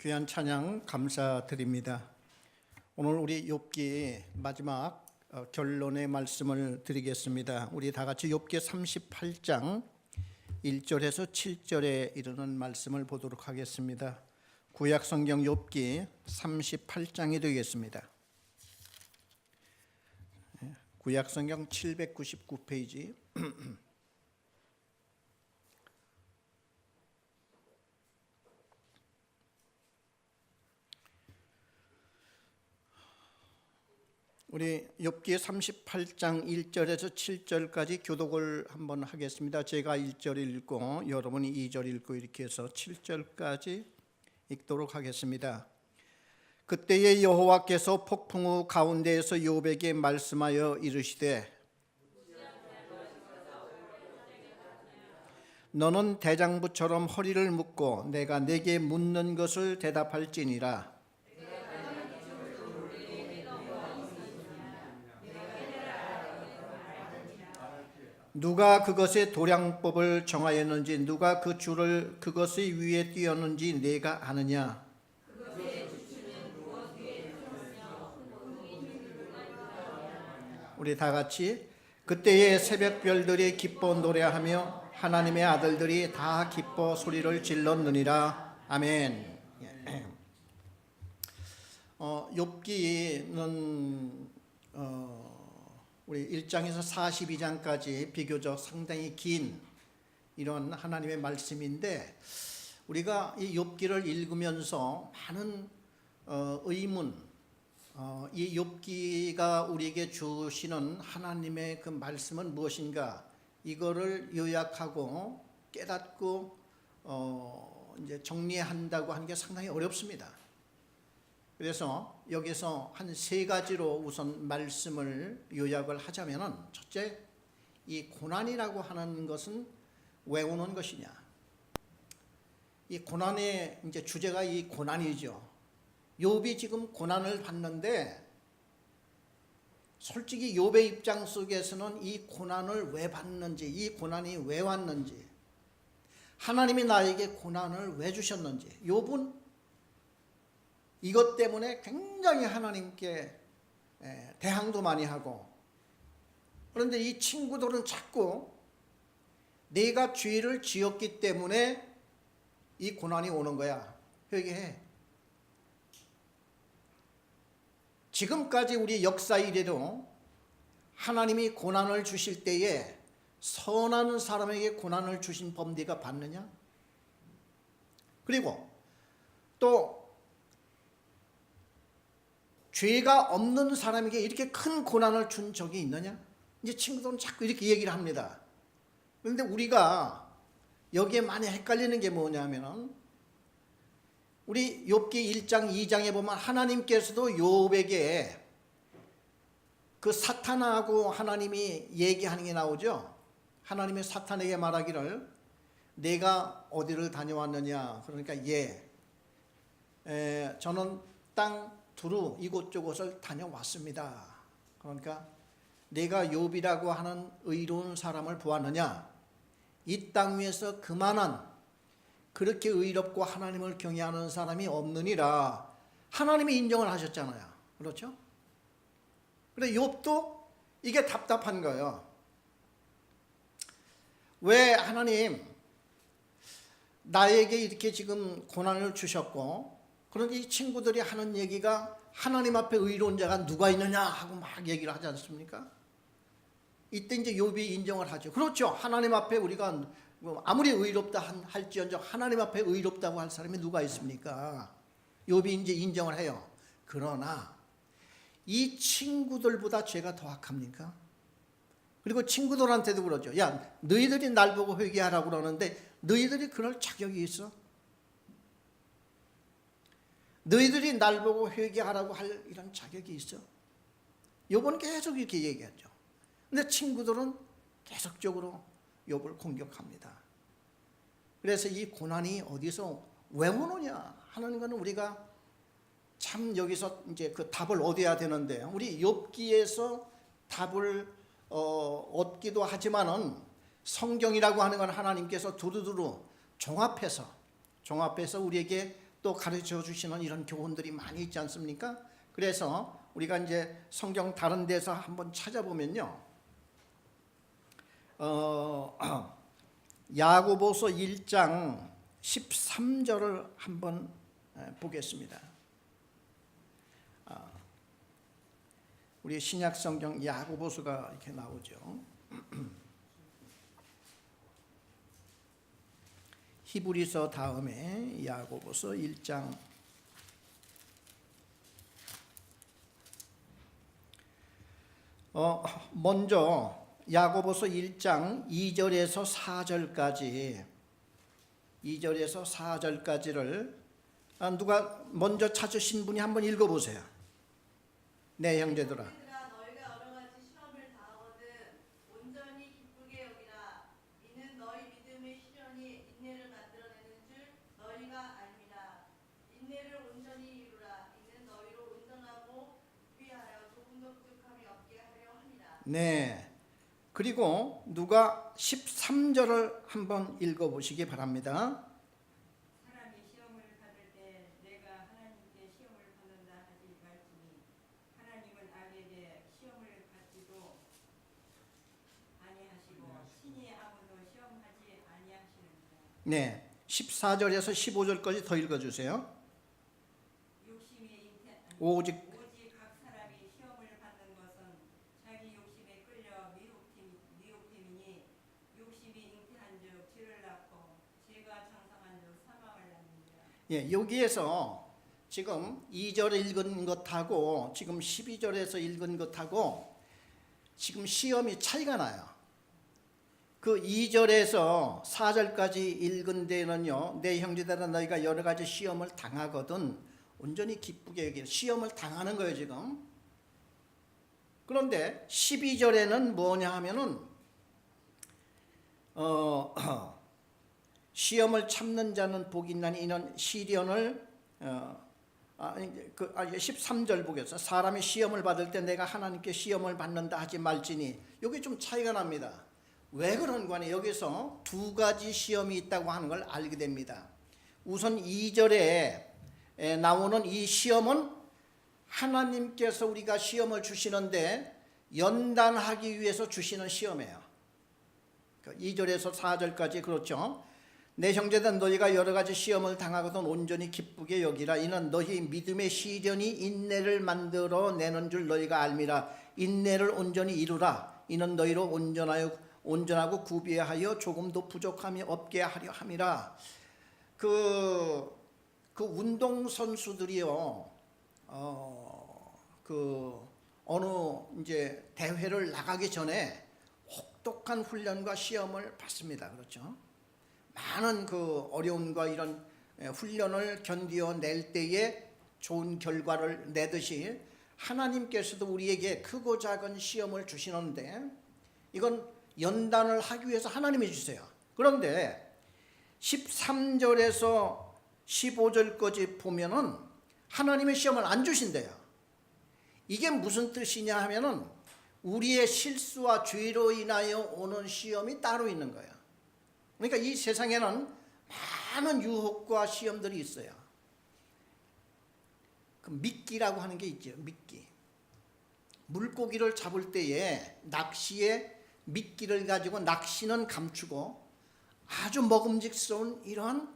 귀한 찬양 감사드립니다. 오늘 우리 욥기 마지막 결론의 말씀을 드리겠습니다. 우리 다 같이 욥기 38장 1절에서 7절에 이르는 말씀을 보도록 하겠습니다. 구약 성경 욥기 38장이 되겠습니다. 구약 성경 799페이지 우리 욥기 38장 1절에서 7절까지 교독을 한번 하겠습니다. 제가 1절 읽고 여러분이 2절 읽고 이렇게 해서 7절까지 읽도록 하겠습니다. 그때에 여호와께서 폭풍 우 가운데에서 욥에게 말씀하여 이르시되 너는 대장부처럼 허리를 묶고 내가 내게 묻는 것을 대답할지니라. 누가 그것의 도량법을 정하였는지 누가 그 줄을 그것의 위에 띄었는지 내가 아느냐. 우리 다 같이 그때의 새벽별들이 기뻐 노래하며 하나님의 아들들이 다 기뻐 소리를 질렀느니라. 아멘. 욥기는 우리 1장에서 42장까지 비교적 상당히 긴 이런 하나님의 말씀인데 우리가 이 욥기를 읽으면서 많은 의문, 이 욥기가 우리에게 주시는 하나님의 그 말씀은 무엇인가 이거를 요약하고 깨닫고 이제 정리한다고 하는 게 상당히 어렵습니다. 그래서 여기서 한 세 가지로 우선 말씀을 요약을 하자면은 첫째, 이 고난이라고 하는 것은 왜 오는 것이냐. 이 고난의 이제 주제가 이 고난이죠. 욥이 지금 고난을 받는데 솔직히 욥의 입장 속에서는 이 고난을 왜 받는지, 이 고난이 왜 왔는지, 하나님이 나에게 고난을 왜 주셨는지, 욥은 이것 때문에 굉장히 하나님께 대항도 많이 하고, 그런데 이 친구들은 자꾸 내가 죄를 지었기 때문에 이 고난이 오는 거야. 회개해. 지금까지 우리 역사 이래도 하나님이 고난을 주실 때에 선한 사람에게 고난을 주신 범대가 받느냐? 그리고 또 죄가 없는 사람에게 이렇게 큰 고난을 준 적이 있느냐? 이제 친구들은 자꾸 이렇게 얘기를 합니다. 그런데 우리가 여기에 많이 헷갈리는 게 뭐냐면은 우리 욥기 1장 2장에 보면 하나님께서도 욥에게 그 사탄하고 하나님이 얘기하는 게 나오죠. 하나님이 사탄에게 말하기를 내가 어디를 다녀왔느냐. 그러니까 저는 땅 두루 이곳저곳을 다녀왔습니다. 그러니까 내가 욥이라고 하는 의로운 사람을 보았느냐. 이 땅 위에서 그만한 그렇게 의롭고 하나님을 경외하는 사람이 없느니라. 하나님이 인정을 하셨잖아요. 그렇죠? 그런데 욥도 이게 답답한 거예요. 왜 하나님 나에게 이렇게 지금 고난을 주셨고, 그런데 이 친구들이 하는 얘기가 하나님 앞에 의로운 자가 누가 있느냐 하고 막 얘기를 하지 않습니까? 이때 이제 욥이 인정을 하죠. 그렇죠. 하나님 앞에 우리가 아무리 의롭다 할지언정 하나님 앞에 의롭다고 할 사람이 누가 있습니까? 욥이 이제 인정을 해요. 그러나 이 친구들보다 죄가 더 악합니까? 그리고 친구들한테도 그러죠. 야, 너희들이 날 보고 회개하라고 그러는데 너희들이 그럴 자격이 있어? 너희들이 날 보고 회개하라고 할 이런 자격이 있어? 욥은 계속 이렇게 얘기하죠. 근데 친구들은 계속적으로 욥을 공격합니다. 그래서 이 고난이 어디서 왜 오느냐 하는 것은 우리가 참 여기서 이제 그 답을 얻어야 되는데, 우리 욥기에서 답을 얻기도 하지만은 성경이라고 하는 건 하나님께서 두루두루 종합해서 우리에게 또 가르쳐 주시는 이런 교훈들이 많이 있지 않습니까? 그래서 우리가 이제 성경 다른 데서 한번 찾아보면요, 야고보서 1장 13절을 한번 보겠습니다. 우리 신약 성경 야고보서가 이렇게 나오죠. 히브리서 다음에 야고보서 1장 먼저 야고보서 1장 2절에서 4절까지를 누가 먼저 찾으신 분이 한번 읽어보세요. 네, 형제들아. 너희가 여러 가지 시험을 당하거든 온전히 기쁘게 여기라. 이는 너희 믿음의 시련이 인내를 만들어내는 줄 너희가 알미라. 인내를 온전히 이루라. 이는 너희로 온전하고 위하여 조금도 부족함이 없게 하려 함이라. 네. 그리고 누가 13절을 한번 읽어보시기 바랍니다. 사람이 시험을 받을 때 내가 하나님께 시험을 받는다 하지 말지니 하나님은 악에게 시험을 받지도 아니하시고 친히 아무도 시험하지 아니하시느니라. 네. 14절에서 15절까지 더 읽어주세요. 욕심이 오직 각 사람이 시험을 받는 것은 자기 욕심에 끌려 미혹됨이니 욕심이 잉태한즉 죄를 낳고 죄가 장성한즉 사망을 낳느니라. 예, 여기에서 지금 2절에 읽은 것하고 지금 12절에서 읽은 것하고 지금 시험이 차이가 나요. 그 2절에서 4절까지 읽은 데는요, 내 형제들아 너희가 여러 가지 시험을 당하거든 온전히 기쁘게 여기라. 시험을 당하는 거예요 지금. 그런데 12절에는 뭐냐 하면은 시험을 참는 자는 복이 있나니 이는 시련을 13절 보겠어. 사람이 시험을 받을 때 내가 하나님께 시험을 받는다 하지 말지니. 여기 좀 차이가 납니다. 왜 그런 거니? 여기서 두 가지 시험이 있다고 하는 걸 알게 됩니다. 우선 2절에 나오는 이 시험은 하나님께서 우리가 시험을 주시는데 연단하기 위해서 주시는 시험이에요. 2절에서 4절까지 그렇죠. 내 형제들 너희가 여러 가지 시험을 당하거든 온전히 기쁘게 여기라. 이는 너희 믿음의 시련이 인내를 만들어 내는 줄 너희가 알미라. 인내를 온전히 이루라. 이는 너희로 온전하고 구비하여 조금도 부족함이 없게 하려 함이라. 그 운동 선수들이요, 어느 이제 대회를 나가기 전에 혹독한 훈련과 시험을 받습니다. 그렇죠? 많은 그 어려움과 이런 훈련을 견뎌낼 때에 좋은 결과를 내듯이 하나님께서도 우리에게 크고 작은 시험을 주시는데 이건 연단을 하기 위해서 하나님이 주세요. 그런데 13절에서 15절까지 보면은 하나님의 시험을 안 주신대요. 이게 무슨 뜻이냐 하면은 우리의 실수와 죄로 인하여 오는 시험이 따로 있는 거예요. 그러니까 이 세상에는 많은 유혹과 시험들이 있어요. 그 미끼라고 하는 게 있죠. 미끼. 물고기를 잡을 때에 낚시에 미끼를 가지고 낚시는 감추고 아주 먹음직스러운 이런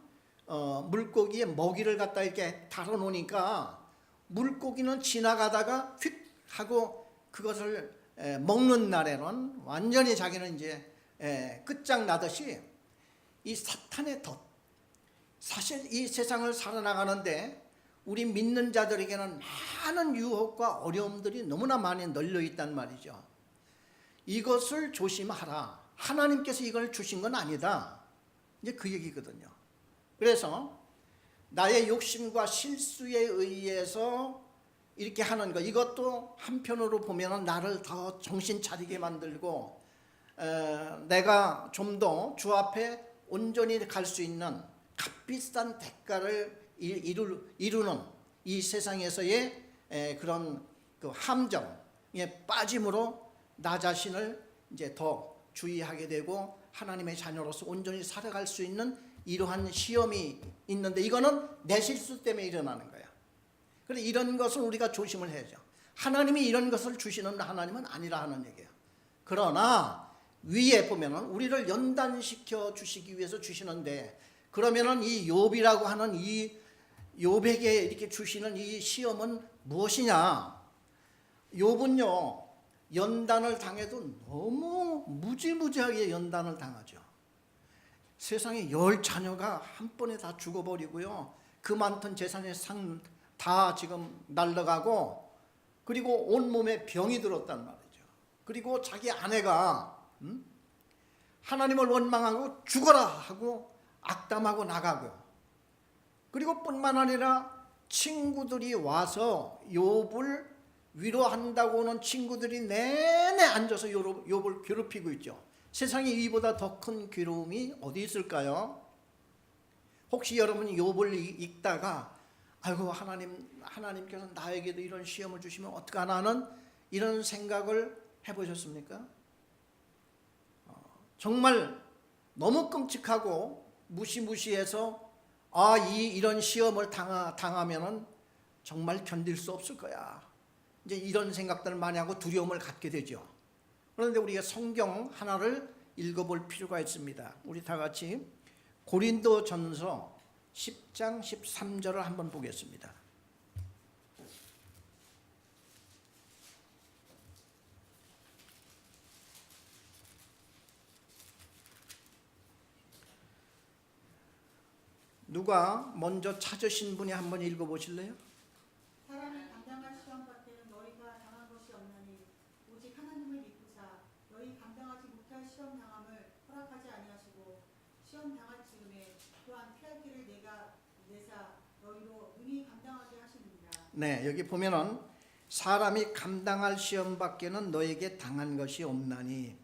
물고기의 먹이를 갖다 이렇게 달아놓으니까 물고기는 지나가다가 휙 하고 그것을 먹는 날에는 완전히 자기는 이제 끝장나듯이 이 사탄의 덫, 사실 이 세상을 살아나가는데 우리 믿는 자들에게는 많은 유혹과 어려움들이 너무나 많이 널려 있단 말이죠. 이것을 조심하라. 하나님께서 이걸 주신 건 아니다. 이제 그 얘기거든요. 그래서 나의 욕심과 실수에 의해서 이렇게 하는 것, 이것도 한편으로 보면 나를 더 정신 차리게 만들고 내가 좀 더 주 앞에 온전히 갈 수 있는 값비싼 대가를 이루는 이 세상에서의 그런 그 함정에 빠짐으로 나 자신을 이제 더 주의하게 되고 하나님의 자녀로서 온전히 살아갈 수 있는 이러한 시험이 있는데 이거는 내 실수 때문에 일어나는 거야. 그래 이런 것을 우리가 조심을 해야죠. 하나님이 이런 것을 주시는 하나님은 아니라 하는 얘기예요. 그러나 위에 보면은 우리를 연단시켜 주시기 위해서 주시는데 그러면은 이 욥이라고 하는 이 욥에게 이렇게 주시는 이 시험은 무엇이냐? 욥은요 연단을 당해도 너무 무지무지하게 연단을 당하죠. 세상에 10 자녀가 한 번에 다 죽어버리고요. 그 많던 재산의 상 다 지금 날라가고 그리고 온몸에 병이 들었단 말이죠. 그리고 자기 아내가 하나님을 원망하고 죽어라 하고 악담하고 나가고 그리고 뿐만 아니라 친구들이 와서 욥을 위로한다고 오는 친구들이 내내 앉아서 욥을 괴롭히고 있죠. 세상에 이보다 더 큰 괴로움이 어디 있을까요? 혹시 여러분이 욥을 읽다가 아이고 하나님께서 나에게도 이런 시험을 주시면 어떡하나 하는 이런 생각을 해보셨습니까? 정말 너무 끔찍하고 무시무시해서 이런 시험을 당하면은 정말 견딜 수 없을 거야. 이제 이런 생각들을 많이 하고 두려움을 갖게 되죠. 그런데 우리가 성경 하나를 읽어볼 필요가 있습니다. 우리 다 같이 고린도전서 10장 13절을 한번 보겠습니다. 누가 먼저 찾으신 분이 한번 읽어보실래요? 사람이 감당할 시험 밖에는 너희가 당한 것이 없나니 오직 하나님을 믿고사 너희 감당하지 못할 시험 당함을 허락하지 아니하시고 시험 당할 즈음에 또한 피할 길을 내사 너희로 능히 감당하게 하시느니라. 네, 여기 보면은 사람이 감당할 시험 밖에는 너에게 당한 것이 없나니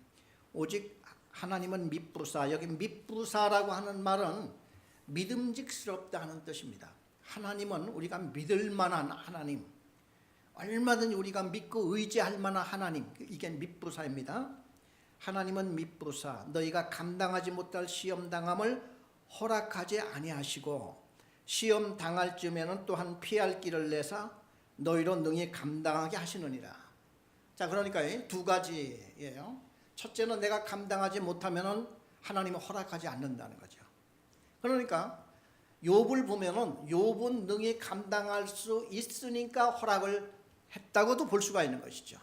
오직 하나님은 믿부사. 여기 믿부사라고 하는 말은 믿음직스럽다 하는 뜻입니다. 하나님은 우리가 믿을 만한 하나님, 얼마든지 우리가 믿고 의지할 만한 하나님, 이게 믿부사입니다. 하나님은 믿부사 너희가 감당하지 못할 시험 당함을 허락하지 아니하시고 시험 당할 즈음에는 또한 피할 길을 내사 너희로 능히 감당하게 하시느니라. 자, 그러니까 두 가지예요. 첫째는 내가 감당하지 못하면은 하나님은 허락하지 않는다는 거죠. 그러니까 욥을 보면은 욥은 능히 감당할 수 있으니까 허락을 했다고도 볼 수가 있는 것이죠.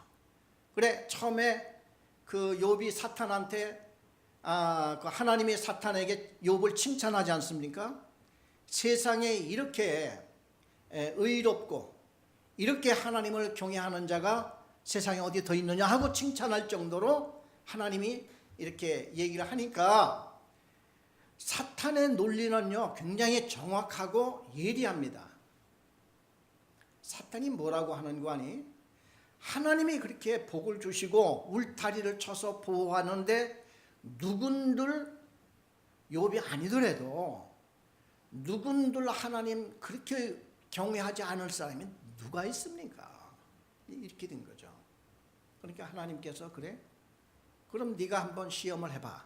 그래 처음에 그 욥이 사탄한테 그 하나님이 사탄에게 욥을 칭찬하지 않습니까? 세상에 이렇게 의롭고 이렇게 하나님을 경외하는 자가 세상에 어디 더 있느냐 하고 칭찬할 정도로 하나님이 이렇게 얘기를 하니까 사탄의 논리는요 굉장히 정확하고 예리합니다. 사탄이 뭐라고 하는 거 아니? 하나님이 그렇게 복을 주시고 울타리를 쳐서 보호하는데 누군들 욥이 아니더라도 누군들 하나님 그렇게 경외하지 않을 사람이 누가 있습니까? 이렇게 된 거죠. 그러니까 하나님께서 그래? 그럼 네가 한번 시험을 해봐.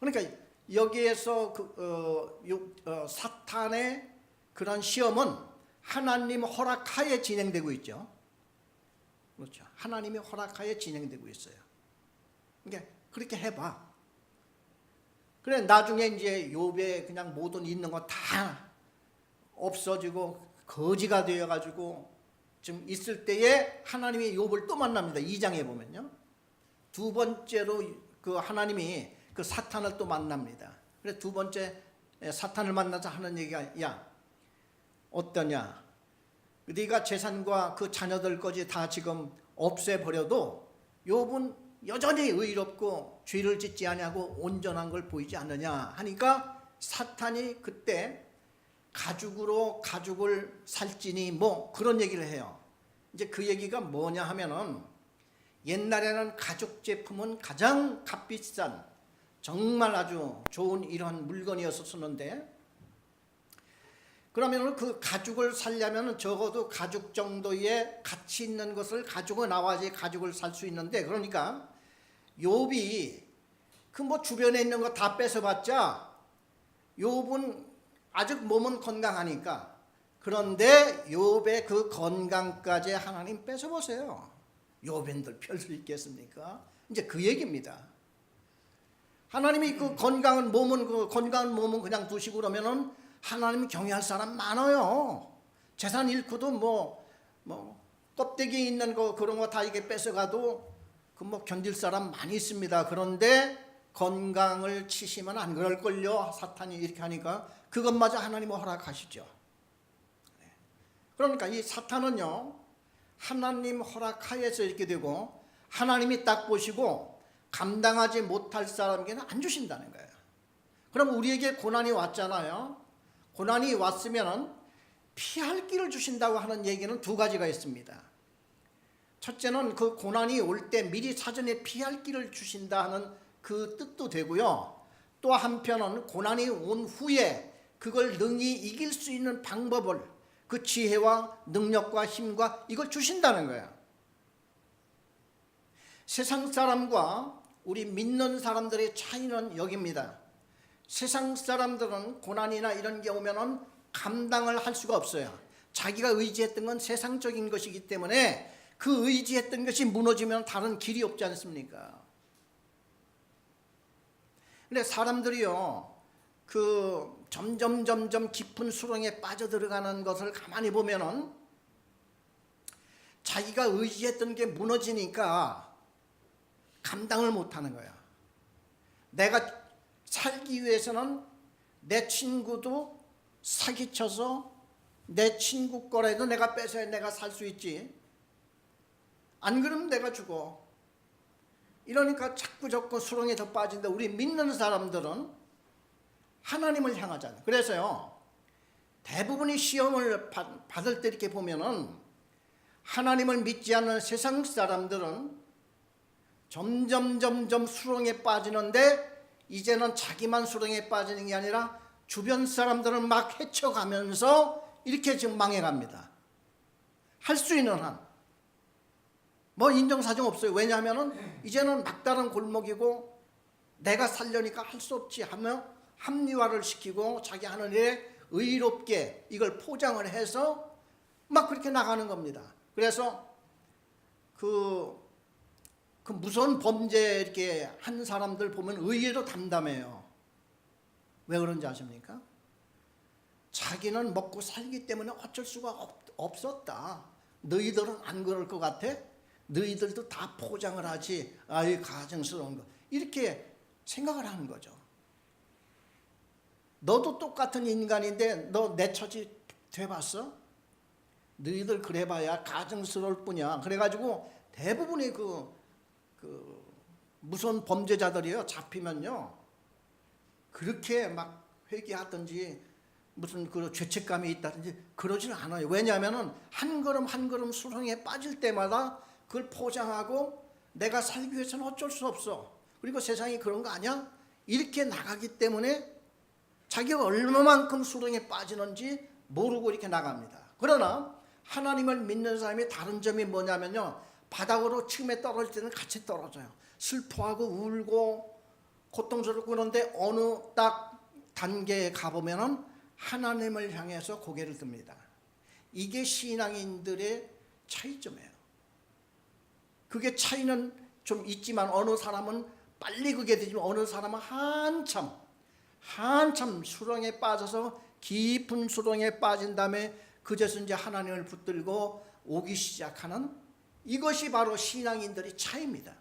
그러니까 여기에서 사탄의 그런 시험은 하나님 허락하에 진행되고 있죠. 그렇죠. 하나님의 허락하에 진행되고 있어요. 그러니까 그렇게 해봐. 그래 나중에 이제 욥의 그냥 모든 있는 거 다 없어지고 거지가 되어가지고 지금 있을 때에 하나님이 욥을 또 만납니다. 2장에 보면요. 두 번째로 그 하나님이 그 사탄을 또 만납니다. 그래 두 번째 사탄을 만나서 하는 얘기가 야 어떠냐? 네가 재산과 그 자녀들까지 다 지금 없애버려도 욥은 여전히 의롭고 죄를 짓지 아니하고 온전한 걸 보이지 않느냐 하니까 사탄이 그때 가죽을 살지니 뭐 그런 얘기를 해요. 이제 그 얘기가 뭐냐 하면은 옛날에는 가죽 제품은 가장 값비싼 정말 아주 좋은 이런 물건이었었는데 그러면 그 가죽을 살려면 적어도 가죽 정도의 가치 있는 것을 가지고 나와야지 가죽을 살 수 있는데 그러니까 욥이 그 뭐 주변에 있는 거 다 뺏어봤자 욥은 아직 몸은 건강하니까, 그런데 욥의 그 건강까지 하나님 뺏어보세요. 욥인들 별 수 있겠습니까? 이제 그 얘기입니다. 하나님이 그 건강한 몸은 그냥 두시고 그러면은 하나님 경외할 사람 많아요. 재산 잃고도 뭐 껍데기 있는 거 그런 거 다 이게 뺏어가도 그 뭐 견딜 사람 많이 있습니다. 그런데 건강을 치시면 안 그럴걸요. 사탄이 이렇게 하니까 그것마저 하나님은 허락하시죠. 그러니까 이 사탄은요, 하나님 허락하에서 이렇게 되고 하나님이 딱 보시고 감당하지 못할 사람에게는 안 주신다는 거예요. 그럼 우리에게 고난이 왔잖아요. 고난이 왔으면 피할 길을 주신다고 하는 얘기는 두 가지가 있습니다. 첫째는 그 고난이 올 때 미리 사전에 피할 길을 주신다 하는 그 뜻도 되고요. 또 한편은 고난이 온 후에 그걸 능히 이길 수 있는 방법을, 그 지혜와 능력과 힘과 이걸 주신다는 거예요. 세상 사람과 우리 믿는 사람들의 차이는 여기입니다. 세상 사람들은 고난이나 이런 게 오면은 감당을 할 수가 없어요. 자기가 의지했던 건 세상적인 것이기 때문에 그 의지했던 것이 무너지면 다른 길이 없지 않습니까? 근데 사람들이요, 그 점점 깊은 수렁에 빠져들어가는 것을 가만히 보면은 자기가 의지했던 게 무너지니까 감당을 못하는 거야. 내가 살기 위해서는 내 친구도 사기쳐서 내 친구 거라도 내가 뺏어야 내가 살 수 있지. 안 그러면 내가 죽어. 이러니까 자꾸 수렁에 더 빠진다. 우리 믿는 사람들은 하나님을 향하잖아요. 그래서요, 대부분이 시험을 받을 때 이렇게 보면은 하나님을 믿지 않는 세상 사람들은 점점 수렁에 빠지는데, 이제는 자기만 수렁에 빠지는 게 아니라 주변 사람들을 막 헤쳐가면서 이렇게 지금 망해갑니다. 할 수 있는 한. 뭐 인정사정 없어요. 왜냐하면은 이제는 막다른 골목이고 내가 살려니까 할 수 없지 하며 합리화를 시키고 자기 하는 일에 의롭게 이걸 포장을 해서 막 그렇게 나가는 겁니다. 그래서 그 무서운 범죄 이렇게 한 사람들 보면 의외로 담담해요. 왜 그런지 아십니까? 자기는 먹고 살기 때문에 어쩔 수가 없었다. 너희들은 안 그럴 것 같아? 너희들도 다 포장을 하지. 아이 가증스러운 거. 이렇게 생각을 하는 거죠. 너도 똑같은 인간인데 너 내 처지 돼봤어? 너희들 그래봐야 가증스러울 뿐이야. 그래가지고 대부분의 그 무서운 범죄자들이요, 잡히면요 그렇게 막 회개하든지 무슨 그 죄책감이 있다든지 그러지는 않아요. 왜냐하면은 한 걸음 수렁에 빠질 때마다 그걸 포장하고 내가 살기 위해서는 어쩔 수 없어. 그리고 세상이 그런 거 아니야? 이렇게 나가기 때문에 자기가 얼마만큼 수렁에 빠지는지 모르고 이렇게 나갑니다. 그러나 하나님을 믿는 사람이 다른 점이 뭐냐면요, 바닥으로 처음에 떨어질 때는 같이 떨어져요. 슬퍼하고 울고 고통스럽고 그런데 어느 딱 단계에 가보면은 하나님을 향해서 고개를 듭니다. 이게 신앙인들의 차이점이에요. 그게 차이는 좀 있지만 어느 사람은 빨리 그게 되지만 어느 사람은 한참 수렁에 빠져서 깊은 수렁에 빠진 다음에 그제서 이제 하나님을 붙들고 오기 시작하는, 이것이 바로 신앙인들의 차이입니다.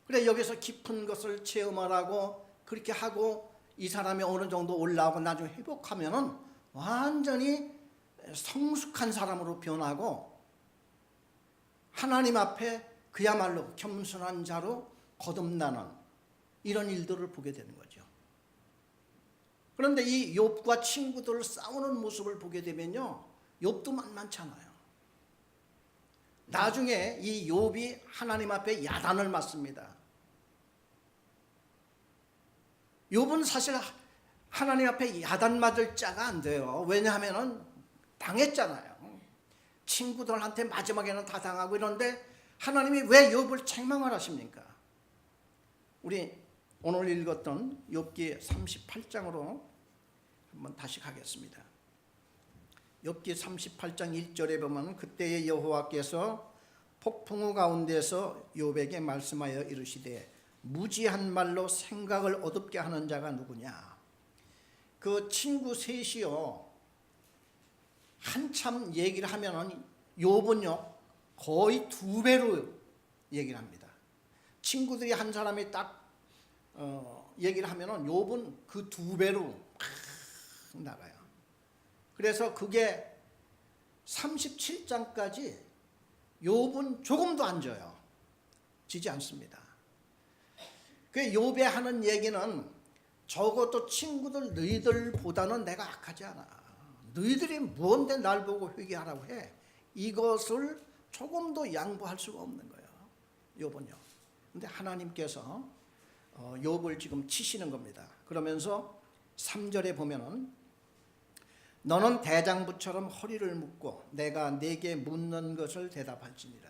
그래 여기서 깊은 것을 체험하라고 그렇게 하고 이 사람이 어느 정도 올라오고 나중에 회복하면은 완전히 성숙한 사람으로 변하고 하나님 앞에 그야말로 겸손한 자로 거듭나는 이런 일들을 보게 되는 거죠. 그런데 이 욥과 친구들 싸우는 모습을 보게 되면요, 욥도 만만찮아요. 나중에 이 욥이 하나님 앞에 야단을 맞습니다. 욥은 사실 하나님 앞에 야단 맞을 자가 안 돼요. 왜냐하면은 당했잖아요. 친구들한테 마지막에는 다 당하고 이런데 하나님이 왜 욥을 책망을 하십니까? 우리 오늘 읽었던 욥기 38장으로 한번 다시 가겠습니다. 욥기 38장 1절에 보면 그때의 여호와께서 폭풍우 가운데서 욥에게 말씀하여 이르시되 무지한 말로 생각을 어둡게 하는 자가 누구냐. 그 친구 셋이요 한참 얘기를 하면은 욥은요 거의 2배로 얘기를 합니다. 친구들이 한 사람이 딱 얘기를 하면은 욥은 그 2배로 막 나가요. 그래서 그게 37장까지 욥은 조금도 안 져요. 지지 않습니다. 그 욥에 하는 얘기는 적어도 친구들 너희들보다는 내가 악하지 않아. 너희들이 뭔데 날 보고 회개하라고 해. 이것을 조금도 양보할 수가 없는 거예요. 욥은요. 근데 하나님께서 욥을 지금 치시는 겁니다. 그러면서 3절에 보면은 너는 대장부처럼 허리를 묶고 내가 네게 묻는 것을 대답할지니라.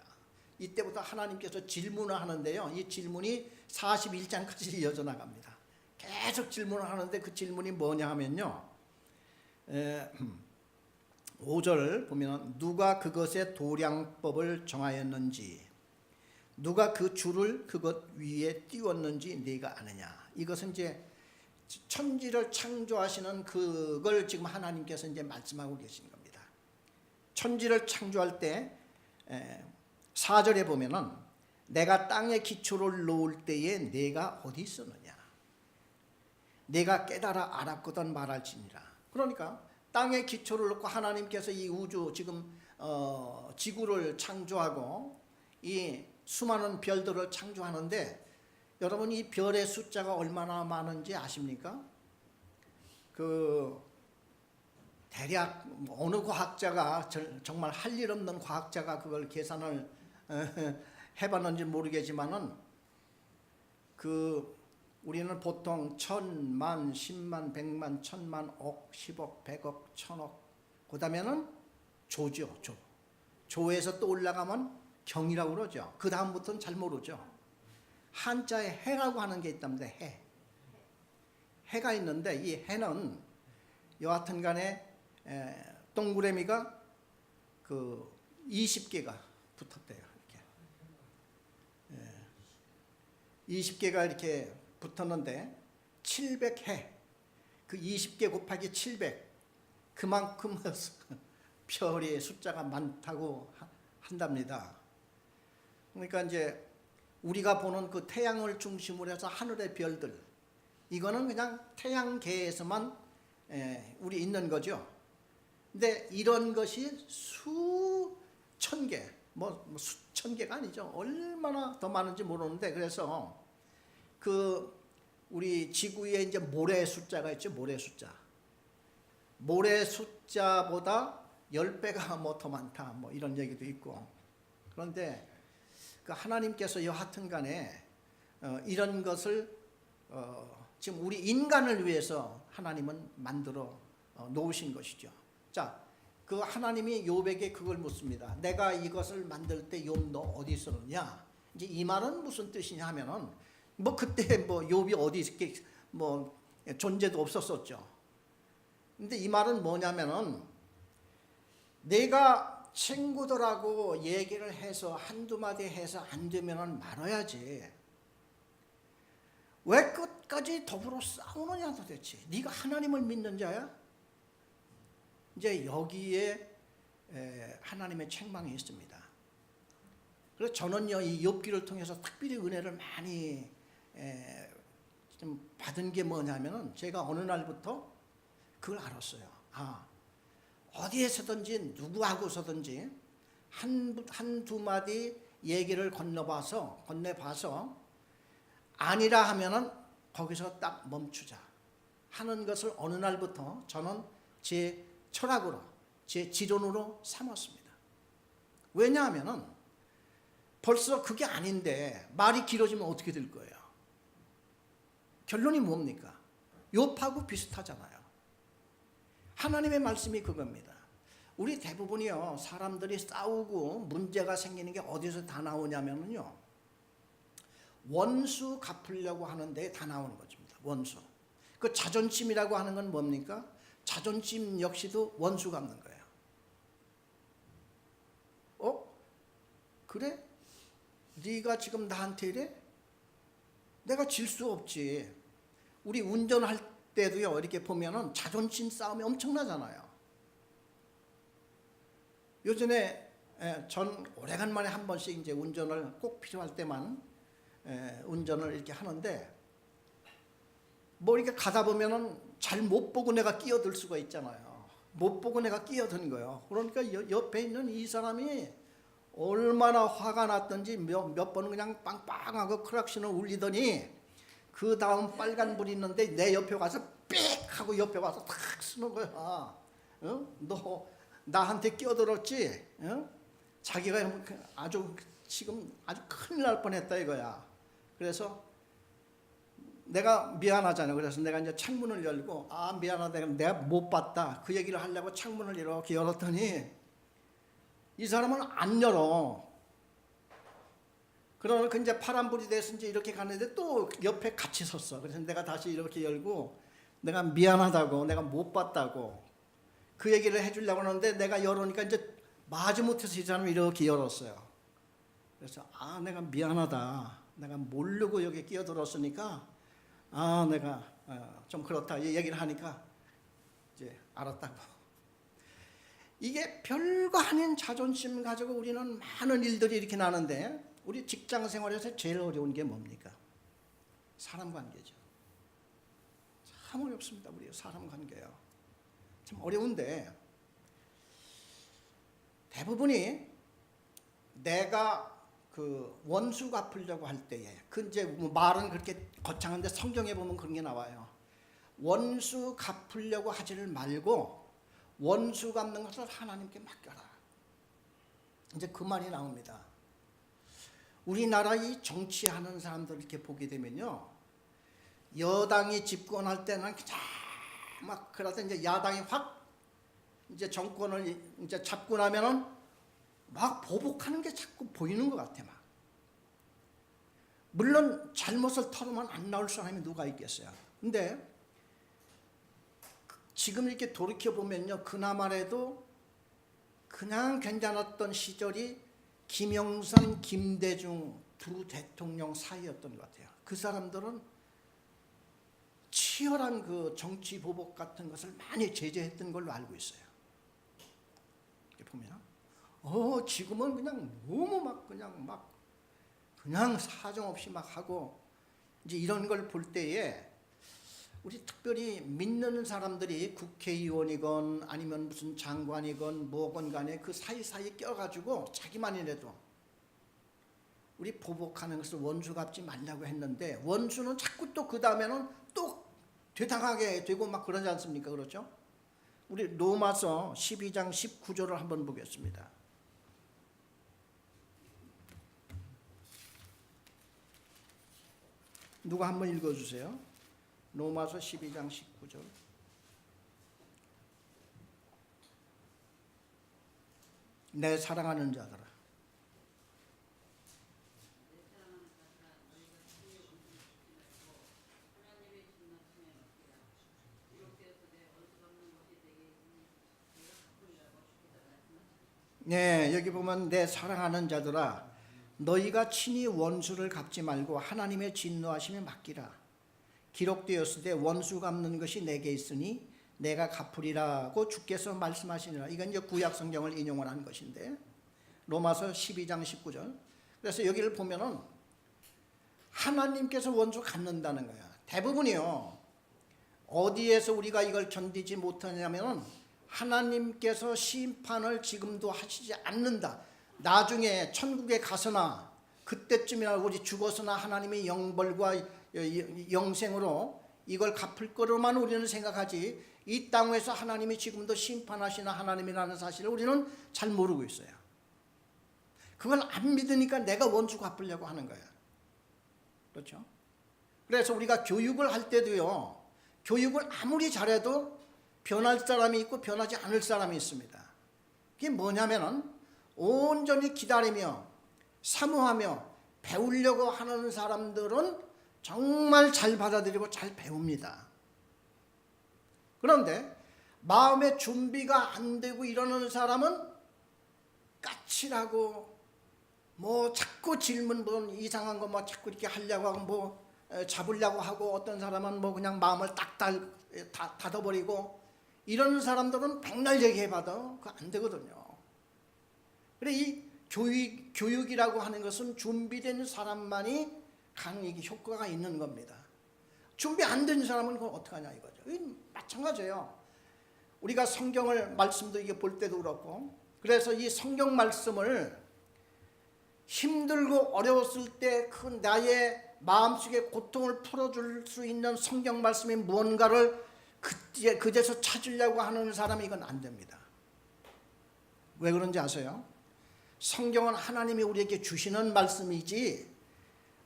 이때부터 하나님께서 질문을 하는데요. 이 질문이 41장까지 이어져 나갑니다. 계속 질문을 하는데 그 질문이 뭐냐 하면요. 5절 보면 누가 그것의 도량법을 정하였는지 누가 그 줄을 그것 위에 띄웠는지 네가 아느냐. 이것은 이제 천지를 창조하시는 그걸 지금 하나님께서 이제 말씀하고 계신 겁니다. 천지를 창조할 때 4절에 보면은 내가 땅에 기초를 놓을 때에 내가 어디 있었느냐. 내가 깨달아 알았거든 말할지니라. 그러니까 땅에 기초를 놓고 하나님께서 이 우주 지금 지구를 창조하고 이 수많은 별들을 창조하는데 여러분 이 별의 숫자가 얼마나 많은지 아십니까? 그 대략 어느 과학자가 정말 할 일 없는 과학자가 그걸 계산을 해봤는지 모르겠지만은 그 우리는 보통 1000만, 10만, 100만, 1000만, 억, 10억, 100억, 1000억 그 다음에는 조죠. 조에서 또 올라가면 경이라고 그러죠. 그 다음부터는 잘 모르죠. 한자에 해라고 하는 게 있답니다. 해가 있는데 이 해는 여하튼 간에 동그라미가 그 20개가 붙었대요. 이렇게 20개가 이렇게 붙었는데 700해 그 20개 곱하기 700 그만큼 별의 숫자가 많다고 한답니다. 그러니까 이제 우리가 보는 그 태양을 중심으로 해서 하늘의 별들 이거는 그냥 태양계에서만 우리 있는 거죠. 근데 이런 것이 수천 개, 뭐 수천 개가 아니죠. 얼마나 더 많은지 모르는데 그래서 그 우리 지구에 이제 모래 숫자가 있죠. 모래 숫자보다 10배가 뭐 더 많다. 뭐 이런 얘기도 있고. 그런데 그 하나님께서 여하튼 간에 이런 것을 지금 우리 인간을 위해서 하나님은 만들어 놓으신 것이죠. 자, 그 하나님이 욥에게 그걸 묻습니다. 내가 이것을 만들 때 욥 너 어디 있었느냐? 이제 이 말은 무슨 뜻이냐 하면은 뭐 그때 뭐 욥이 어디 있게 뭐 존재도 없었었죠. 근데 이 말은 뭐냐면은 내가 친구들하고 얘기를 해서 한두 마디 해서 안 되면은 말아야지. 왜 끝까지 더불어 싸우느냐 도대체. 네가 하나님을 믿는 자야? 이제 여기에 하나님의 책망이 있습니다. 그래서 저는요 이 욥기를 통해서 특별히 은혜를 많이 좀 받은 게 뭐냐면은 제가 어느 날부터 그걸 알았어요. 어디에서든지 누구하고서든지 한두 마디 얘기를 건네봐서 아니라 하면은 거기서 딱 멈추자 하는 것을 어느 날부터 저는 제 철학으로 제 지론으로 삼았습니다. 왜냐하면은 벌써 그게 아닌데 말이 길어지면 어떻게 될 거예요? 결론이 뭡니까? 욥하고 비슷하잖아요. 하나님의 말씀이 그겁니다. 우리 대부분이요 사람들이 싸우고 문제가 생기는 게 어디서 다 나오냐면요 원수 갚으려고 하는데 다 나오는 것입니다. 원수. 그 자존심이라고 하는 건 뭡니까? 자존심 역시도 원수 갚는 거예요. 그래? 네가 지금 나한테 이래? 내가 질 수 없지. 우리 운전할 때도요, 이렇게 보면은 자존심 싸움이 엄청나잖아요. 요즘에 전 오래간만에 한 번씩 이제 운전을 꼭 필요할 때만 운전을 이렇게 하는데, 뭐 이렇게 가다 보면은 잘 못 보고 내가 끼어들 수가 있잖아요. 못 보고 내가 끼어드는 거예요. 그러니까 옆에 있는 이 사람이 얼마나 화가 났던지 몇 번은 그냥 빵빵하고 크락신을 울리더니, 그 다음 빨간불이 있는데 내 옆에 가서 삑 하고 옆에 와서 탁 쓰는 거야. 너 나한테 끼어들었지? 자기가 아주 지금 아주 큰일 날 뻔했다 이거야. 그래서 내가 미안하잖아요. 그래서 내가 이제 창문을 열고, 미안하다, 내가 못 봤다, 그 얘기를 하려고 창문을 이렇게 열었더니 이 사람은 안 열어. 그러니까 이제 파란불이 돼서 이제 이렇게 가는데 또 옆에 같이 섰어. 그래서 내가 다시 이렇게 열고, 내가 미안하다고, 내가 못 봤다고 그 얘기를 해주려고 하는데, 내가 열으니까 이제 마지못해서 이 사람이 이렇게 열었어요. 그래서 내가 미안하다, 내가 모르고 여기 끼어들었으니까 내가 좀 그렇다 이 얘기를 하니까 이제 알았다고. 이게 별거 아닌 자존심 가지고 우리는 많은 일들이 이렇게 나는데, 우리 직장 생활에서 제일 어려운 게 뭡니까? 사람 관계죠. 참 어렵습니다. 우리 사람 관계요. 참 어려운데, 대부분이 내가 그 원수 갚으려고 할 때에, 그 이제 말은 그렇게 거창한데 성경에 보면 그런 게 나와요. 원수 갚으려고 하지를 말고 원수 갚는 것을 하나님께 맡겨라. 이제 그 말이 나옵니다. 우리나라 이 정치하는 사람들 이렇게 보게 되면요, 여당이 집권할 때는 그냥 막 그러다 이제 야당이 확 이제 정권을 이제 잡고 나면은 막 보복하는 게 자꾸 보이는 것 같아. 막. 물론 잘못을 털으면 안 나올 사람이 누가 있겠어요. 근데 지금 이렇게 돌이켜 보면요, 그나마라도 그냥 괜찮았던 시절이 김영삼, 김대중 두 대통령 사이였던 것 같아요. 그 사람들은 치열한 그 정치 보복 같은 것을 많이 제재했던 걸로 알고 있어요. 이렇게 보면 지금은 그냥 너무 막 그냥 사정없이 막 하고, 이제 이런 걸 볼 때에 우리 특별히 믿는 사람들이 국회의원이건 아니면 무슨 장관이건 뭐건 간에 그 사이사이 껴가지고 자기만이라도 우리 보복하는 것을 원수 갚지 말라고 했는데, 원수는 자꾸 또 그 다음에는 또 되당하게 되고 막 그러지 않습니까? 그렇죠? 우리 로마서 12장 19절을 한번 보겠습니다. 누가 한번 읽어주세요. 로마서 12장 19절. 내 사랑하는 자들아. 네, 여기 보면 내 사랑하는 자들아, 너희가 친히 원수를 갚지 말고 하나님의 진노하심에 맡기라. 기록되었을 때 원수 갚는 것이 내게 있으니 내가 갚으리라고 주께서 말씀하시니라. 이건 이제 구약 성경을 인용을 한 것인데, 로마서 12장 19절. 그래서 여기를 보면은 하나님께서 원수 갚는다는 거야. 대부분이요, 어디에서 우리가 이걸 견디지 못하냐면은 하나님께서 심판을 지금도 하시지 않는다. 나중에 천국에 가서나 그때쯤이나 우리 죽어서나 하나님의 영벌과 영생으로 이걸 갚을 거로만 우리는 생각하지, 이 땅에서 하나님이 지금도 심판하시는 하나님이라는 사실을 우리는 잘 모르고 있어요. 그걸 안 믿으니까 내가 원수 갚으려고 하는 거야. 그렇죠? 그래서 우리가 교육을 할 때도요, 교육을 아무리 잘해도 변할 사람이 있고 변하지 않을 사람이 있습니다. 그게 뭐냐면은 온전히 기다리며 사모하며 배우려고 하는 사람들은 정말 잘 받아들이고 잘 배웁니다. 그런데 마음의 준비가 안 되고 이러는 사람은 까칠하고 뭐 자꾸 질문 뭐 이상한 거 뭐 자꾸 이렇게 하려고 하고 뭐 잡으려고 하고, 어떤 사람은 뭐 그냥 마음을 딱 닫아버리고, 이런 사람들은 백날 얘기해봐도 그거 안 되거든요. 그래 이 교육이라고 하는 것은 준비된 사람만이 강력히 효과가 있는 겁니다. 준비 안 된 사람은 그걸 어떡하냐 이거죠. 마찬가지예요. 우리가 성경을 말씀도 이게 볼 때도 그렇고, 그래서 이 성경 말씀을 힘들고 어려웠을 때 그 나의 마음속의 고통을 풀어줄 수 있는 성경 말씀이 무언가를 그제서 찾으려고 하는 사람이 이건 안 됩니다. 왜 그런지 아세요? 성경은 하나님이 우리에게 주시는 말씀이지,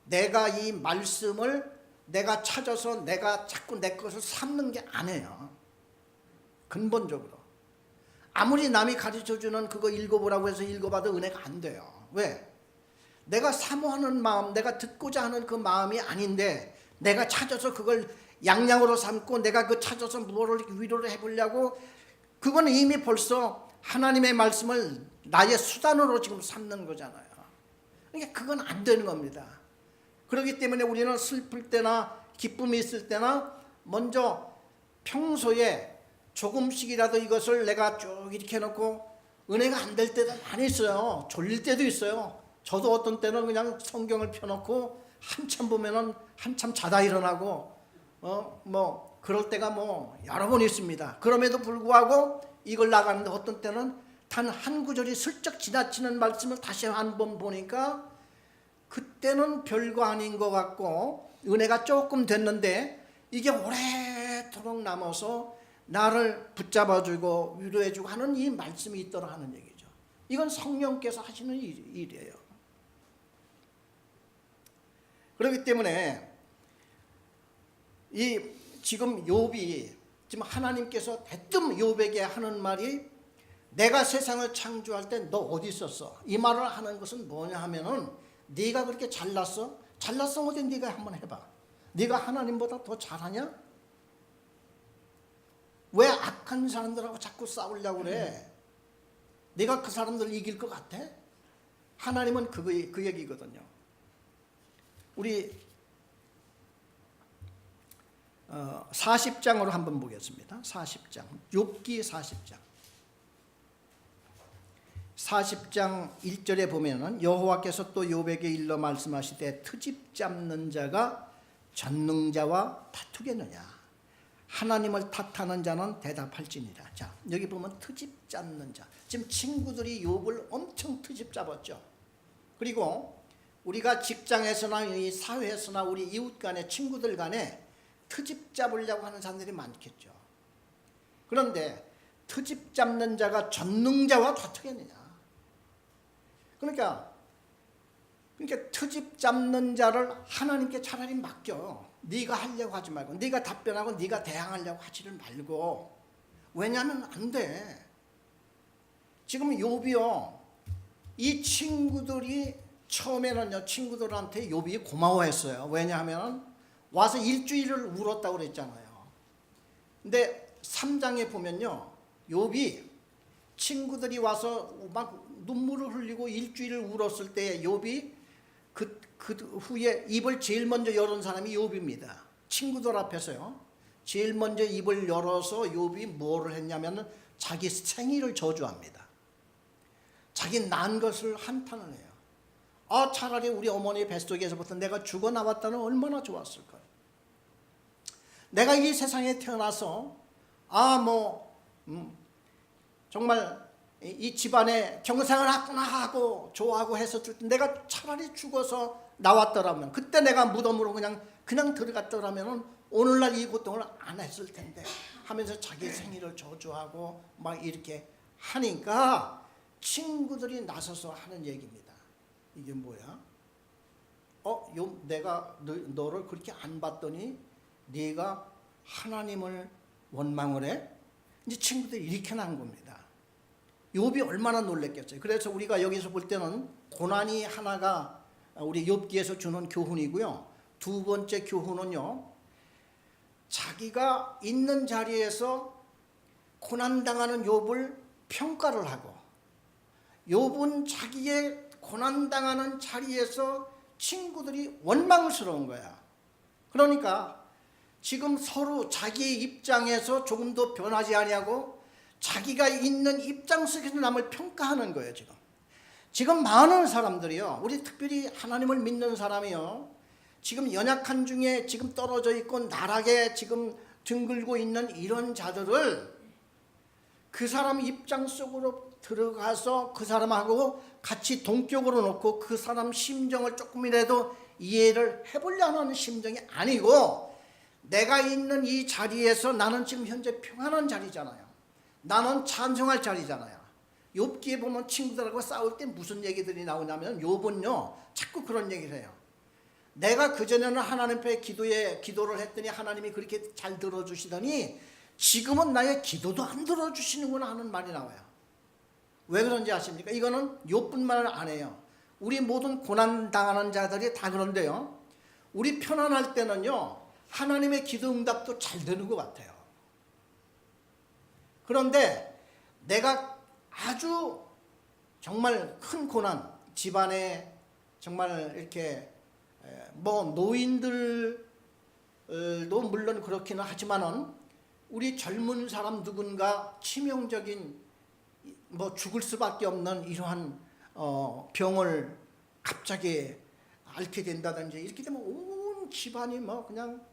내가 이 말씀을 내가 찾아서 내가 자꾸 내 것을 삼는 게 아니에요. 근본적으로 아무리 남이 가르쳐주는 그거 읽어보라고 해서 읽어봐도 은혜가 안 돼요. 왜? 내가 사모하는 마음, 내가 듣고자 하는 그 마음이 아닌데, 내가 찾아서 그걸 양양으로 삼고 내가 그 찾아서 무엇을 위로를 해보려고, 그건 이미 벌써 하나님의 말씀을 나의 수단으로 지금 삼는 거잖아요. 그러니까 그건 안 되는 겁니다. 그렇기 때문에 우리는 슬플 때나 기쁨이 있을 때나 먼저 평소에 조금씩이라도 이것을 내가 쭉 이렇게 해놓고, 은혜가 안 될 때도 많이 있어요. 졸릴 때도 있어요. 저도 어떤 때는 그냥 성경을 펴놓고 한참 보면은 한참 자다 일어나고 뭐 그럴 때가 뭐 여러 번 있습니다. 그럼에도 불구하고 이걸 나가는데 어떤 때는 단 한 구절이 슬쩍 지나치는 말씀을 다시 한 번 보니까 그때는 별거 아닌 것 같고 은혜가 조금 됐는데, 이게 오래도록 남아서 나를 붙잡아주고 위로해주고 하는 이 말씀이 있더라 하는 얘기죠. 이건 성령께서 하시는 일이에요. 그렇기 때문에 이 지금 욥이, 지금 하나님께서 대뜸 욥에게 하는 말이, 내가 세상을 창조할 때 너 어디 있었어? 이 말을 하는 것은 뭐냐 하면은, 네가 그렇게 잘났어? 잘났어 어디 네가 한번 해봐. 네가 하나님보다 더 잘하냐? 왜 악한 사람들하고 자꾸 싸우려고 그래? 네가 그 사람들 이길 것 같아? 하나님은 그 얘기거든요. 우리 40장으로 한번 보겠습니다. 40장, 욥기 40장. 40장 1절에 보면은, 여호와께서 또 욥에게 일러 말씀하시되 트집 잡는 자가 전능자와 다투겠느냐? 하나님을 탓하는 자는 대답할지니라. 자, 여기 보면 트집 잡는 자. 지금 친구들이 욥을 엄청 트집 잡았죠. 그리고 우리가 직장에서나 이 사회에서나 우리 이웃 간에, 친구들 간에 트집 잡으려고 하는 사람들이 많겠죠. 그런데 트집 잡는 자가 전능자와 다투겠느냐? 그러니까 트집 잡는 자를 하나님께 차라리 맡겨. 네가 하려고 하지 말고, 네가 답변하고 네가 대항하려고 하지를 말고. 왜냐하면 안 돼. 지금 욥이요, 이 친구들이 처음에는요, 친구들한테 욥이 고마워했어요. 왜냐하면 와서 일주일을 울었다고 그랬잖아요. 근데 3장에 보면요, 욥이 친구들이 와서 막 눈물을 흘리고 일주일을 울었을 때 욥이 그 후에 입을 제일 먼저 열은 사람이 욥입니다. 친구들 앞에서요, 제일 먼저 입을 열어서 욥이 뭐를 했냐면 자기 생일을 저주합니다. 자기 난 것을 한탄을 해요. 아, 차라리 우리 어머니 뱃속에서부터 내가 죽어 나왔다는 얼마나 좋았을까요? 내가 이 세상에 태어나서 정말 이 집안에 경상을 했구나 하고 좋아하고 했었을 때, 내가 차라리 죽어서 나왔더라면, 그때 내가 무덤으로 그냥 들어갔더라면 오늘날 이 고통을 안 했을 텐데 하면서 자기 생일을 저주하고 막 이렇게 하니까 친구들이 나서서 하는 얘기입니다. 이게 뭐야? 내가 너를 그렇게 안 봤더니 네가 하나님을 원망을 해? 이제 친구들이 이렇게 난 겁니다. 욥이 얼마나 놀랬겠어요. 그래서 우리가 여기서 볼 때는 고난이 하나가 우리 욥기에서 주는 교훈이고요. 두 번째 교훈은요, 자기가 있는 자리에서 고난당하는 욥을 평가를 하고, 욥은 자기의 고난당하는 자리에서 친구들이 원망스러운 거야. 그러니까 지금 서로 자기의 입장에서 조금 더 변하지 아니하고 자기가 있는 입장 속에서 남을 평가하는 거예요. 지금 많은 사람들이요, 우리 특별히 하나님을 믿는 사람이요, 지금 연약한 중에 지금 떨어져 있고 나락에 지금 뒹굴고 있는 이런 자들을 그 사람 입장 속으로 들어가서 그 사람하고 같이 동격으로 놓고 그 사람 심정을 조금이라도 이해를 해보려는 심정이 아니고, 내가 있는 이 자리에서 나는 지금 현재 평안한 자리잖아요. 나는 찬송할 자리잖아요. 욥기에 보면 친구들하고 싸울 때 무슨 얘기들이 나오냐면, 욥은요 자꾸 그런 얘기를 해요. 내가 그전에는 하나님 앞에 기도를 했더니 하나님이 그렇게 잘 들어주시더니 지금은 나의 기도도 안 들어주시는구나 하는 말이 나와요. 왜 그런지 아십니까? 이거는 욥뿐만 안 해요. 우리 모든 고난당하는 자들이 다 그런데요, 우리 편안할 때는요 하나님의 기도 응답도 잘 되는 것 같아요. 그런데 내가 아주 정말 큰 고난, 집안에 정말 이렇게 뭐 노인들도 물론 그렇기는 하지만은 우리 젊은 사람 누군가 치명적인 뭐 죽을 수밖에 없는 이러한 병을 갑자기 앓게 된다든지 이렇게 되면 온 집안이 뭐 그냥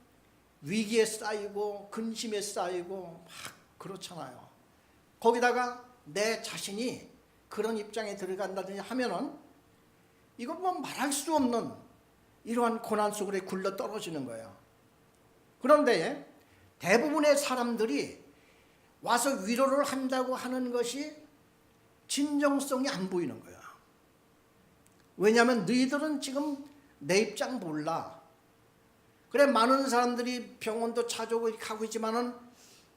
위기에 쌓이고 근심에 쌓이고 막 그렇잖아요. 거기다가 내 자신이 그런 입장에 들어간다든지 하면은 이거 뭐 말할 수 없는 이러한 고난 속으로 굴러 떨어지는 거예요. 그런데 대부분의 사람들이 와서 위로를 한다고 하는 것이 진정성이 안 보이는 거야. 왜냐하면 너희들은 지금 내 입장 몰라. 그래, 많은 사람들이 병원도 찾아오고 이렇게 하고 있지만은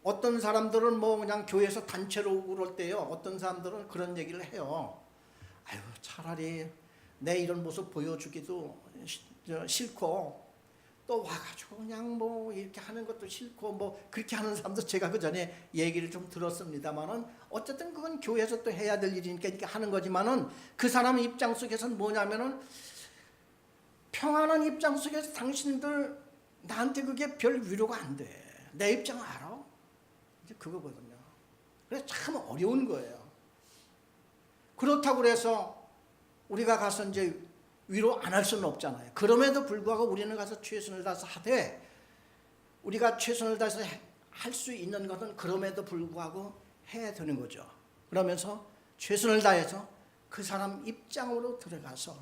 어떤 사람들은 뭐 그냥 교회에서 단체로 오고 그럴 때요, 어떤 사람들은 그런 얘기를 해요. 아유, 차라리 내 이런 모습 보여주기도 싫고 또 와가지고 그냥 뭐 이렇게 하는 것도 싫고 뭐 그렇게 하는 사람도 제가 그 전에 얘기를 좀 들었습니다만은 어쨌든 그건 교회에서 또 해야 될 일이니까 이렇게 하는 거지만은 그 사람 입장 속에서는 뭐냐면은 평안한 입장 속에서 당신들 나한테 그게 별 위로가 안 돼. 내 입장 알아? 이제 그거거든요. 그래서 참 어려운 거예요. 그렇다고 그래서 우리가 가서 이제 위로 안 할 수는 없잖아요. 그럼에도 불구하고 우리는 가서 최선을 다해서 하되, 우리가 최선을 다해서 할 수 있는 것은 그럼에도 불구하고 해야 되는 거죠. 그러면서 최선을 다해서 그 사람 입장으로 들어가서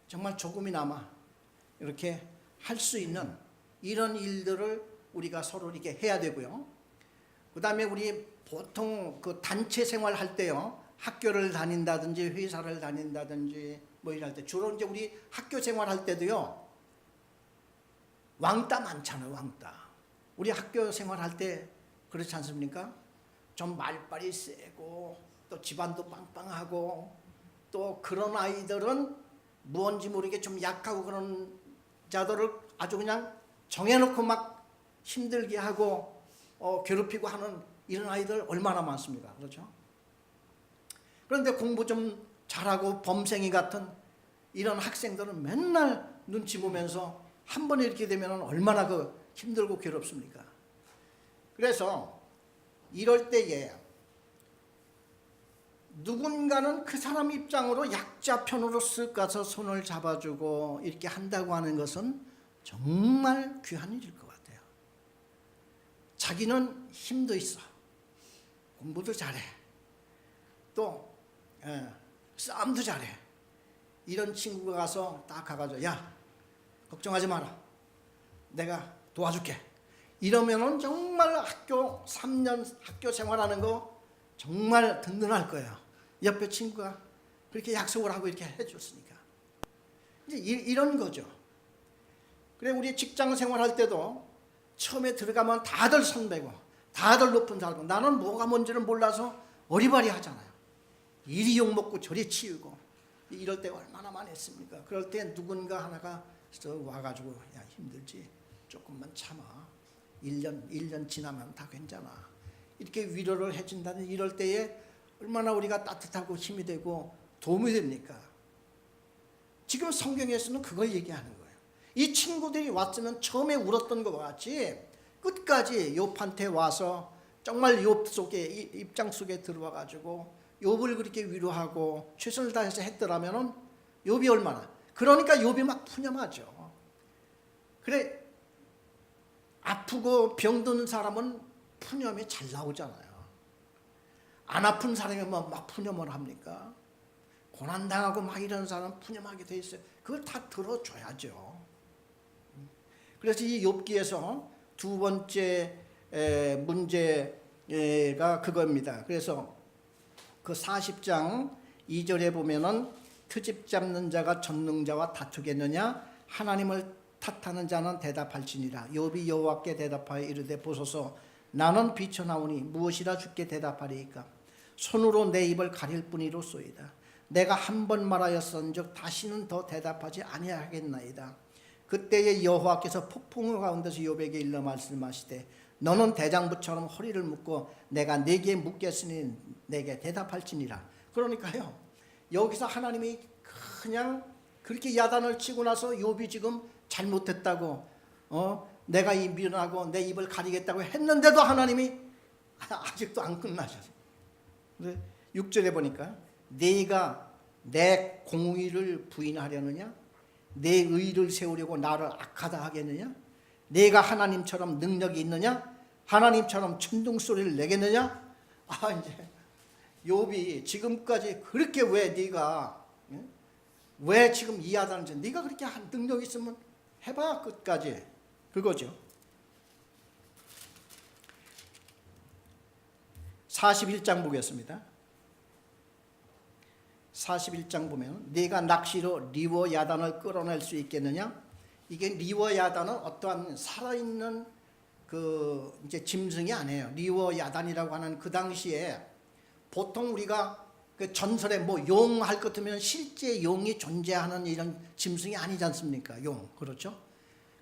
정말 조금이나마 이렇게 할 수 있는 이런 일들을 우리가 서로 이렇게 해야 되고요. 그 다음에 우리 보통 그 단체 생활할 때요, 학교를 다닌다든지 회사를 다닌다든지 뭐 이럴 때 주로 이제 우리 학교 생활할 때도요 왕따 많잖아요. 왕따. 우리 학교 생활할 때 그렇지 않습니까? 좀 말빨이 세고 또 집안도 빵빵하고 또 그런 아이들은 무언지 모르게 좀 약하고 그런 자들을 아주 그냥 정해놓고 막 힘들게 하고 괴롭히고 하는 이런 아이들 얼마나 많습니까? 그렇죠? 그런데 공부 좀 잘하고 범생이 같은 이런 학생들은 맨날 눈치 보면서 한 번에 이렇게 되면 얼마나 그 힘들고 괴롭습니까? 그래서 이럴 때에 누군가는 그 사람 입장으로 약자 편으로 쓱 가서 손을 잡아주고 이렇게 한다고 하는 것은 정말 귀한 일일 것 같아요. 자기는 힘도 있어, 공부도 잘해, 또 싸움도 잘해. 이런 친구가 가서 딱 가가지고 야, 걱정하지 마라, 내가 도와줄게. 이러면은 정말 학교 3년 학교 생활하는 거 정말 든든할 거예요. 옆에 친구가 그렇게 약속을 하고 이렇게 해줬으니까. 이제 이런 거죠. 그래, 우리 직장 생활할 때도 처음에 들어가면 다들 선배고 다들 높은 사람이고 나는 뭐가 뭔지를 몰라서 어리바리 하잖아요. 이리 욕먹고 저리 치우고 이럴 때 얼마나 많았습니까? 그럴 때 누군가 하나가 와가지고 야 힘들지 조금만 참아 1년 지나면 다 괜찮아 이렇게 위로를 해준다는 이럴 때에 얼마나 우리가 따뜻하고 힘이 되고 도움이 됩니까? 지금 성경에서는 그걸 얘기하는 거예요. 이 친구들이 왔으면 처음에 울었던 것과 같이 끝까지 욥한테 와서 정말 욥 속에 입장 속에 들어와 가지고 욥을 그렇게 위로하고 최선을 다해서 했더라면은 욥이 얼마나 그러니까 욥이 막 푸념하죠. 그래 아프고 병든 사람은 푸념이 잘 나오잖아요. 안 아픈 사람이 막 푸념을 합니까? 고난당하고 막 이런 사람은 푸념하게 돼 있어요. 그걸 다 들어줘야죠. 그래서 이 욥기에서 두 번째 문제가 그겁니다. 그래서 그 40장 2절에 보면은 트집 잡는 자가 전능자와 다투겠느냐 하나님을 탓하는 자는 대답할지니라. 욥이 여호와께 대답하여 이르되 보소서 나는 비쳐나오니 무엇이라 주께 대답하리이까 손으로 내 입을 가릴 뿐이로소이다. 내가 한 번 말하였은즉 다시는 더 대답하지 아니하겠나이다. 그때에 여호와께서 폭풍 가운데서 욥에게 일러 말씀하시되 너는 대장부처럼 허리를 묶고 내가 네게 묻겠으니 내게 대답할지니라. 그러니까요 여기서 하나님이 그냥 그렇게 야단을 치고 나서 욥이 지금 잘못했다고 내가 이 미련하고 내 입을 가리겠다고 했는데도 하나님이 아직도 안 끝나셨어요. 6절에 보니까 네가 내 공의를 부인하려느냐 내 의를 세우려고 나를 악하다 하겠느냐 네가 하나님처럼 능력이 있느냐 하나님처럼 천둥소리를 내겠느냐. 이제 욥이 지금까지 그렇게 왜 네가 왜 지금 이해하다는지 네가 그렇게 한 능력이 있으면 해봐 끝까지 그거죠. 41장 보겠습니다. 41장 보면 네가 낚시로 리워 야단을 끌어낼 수 있겠느냐. 이게 리워 야단은 어떠한 살아있는 그 이제 짐승이 아니에요. 리워 야단이라고 하는 그 당시에 보통 우리가 그 전설에 뭐 용 할 것 같으면 실제 용이 존재하는 이런 짐승이 아니지 않습니까? 용 그렇죠?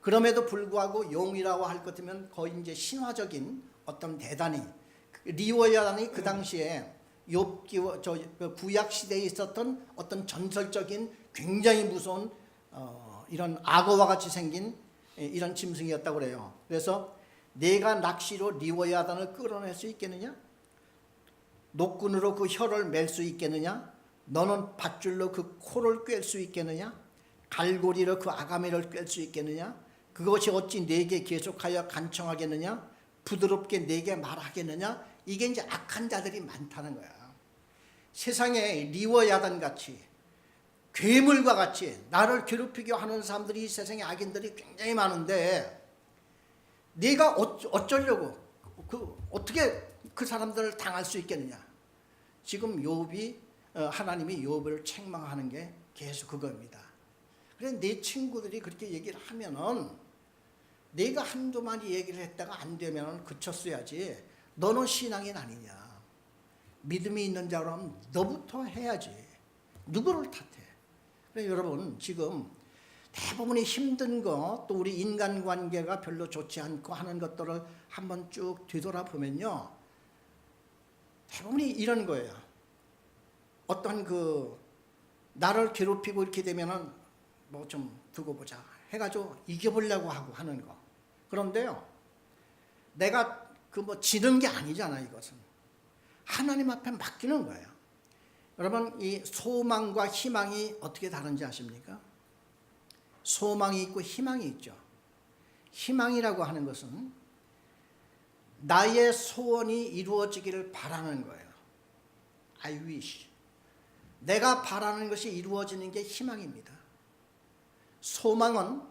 그럼에도 불구하고 용이라고 할 것 같으면 거의 이제 신화적인 어떤 대단히 리워 야단이 그 당시에 욥기 저 구약 시대에 있었던 어떤 전설적인 굉장히 무서운 이런 악어와 같이 생긴 이런 짐승이었다고 그래요. 그래서 내가 낚시로 리워야단을 끌어낼 수 있겠느냐? 노끈으로 그 혀를 맬 수 있겠느냐? 너는 밧줄로 그 코를 꿰 수 있겠느냐? 갈고리로 그 아가미를 꿰 수 있겠느냐? 그것이 어찌 내게 계속하여 간청하겠느냐? 부드럽게 내게 말하겠느냐? 이게 이제 악한 자들이 많다는 거야. 세상에 리워야단 같이 괴물과 같이 나를 괴롭히게 하는 사람들이 이 세상에 악인들이 굉장히 많은데 네가 어쩌려고 어떻게 그 사람들을 당할 수 있겠느냐. 지금 욥이 하나님이 욥을 책망하는 게 계속 그겁니다. 그래 내 친구들이 그렇게 얘기를 하면은 내가 한두 마디 얘기를 했다가 안 되면은 그쳤어야지. 너는 신앙인 아니냐. 믿음이 있는 자라면 너부터 해야지. 누구를 탓해? 그래 여러분 지금 대부분이 힘든 거 또 우리 인간관계가 별로 좋지 않고 하는 것들을 한번 쭉 뒤돌아보면요. 대부분이 이런 거예요. 어떤 그 나를 괴롭히고 이렇게 되면은 뭐 좀 두고 보자 해가지고 이겨보려고 하고 하는 거. 그런데요. 내가 그 뭐 지는 게 아니잖아. 이것은 하나님 앞에 맡기는 거예요. 여러분 이 소망과 희망이 어떻게 다른지 아십니까? 소망이 있고 희망이 있죠. 희망이라고 하는 것은 나의 소원이 이루어지기를 바라는 거예요. I wish. 내가 바라는 것이 이루어지는 게 희망입니다. 소망은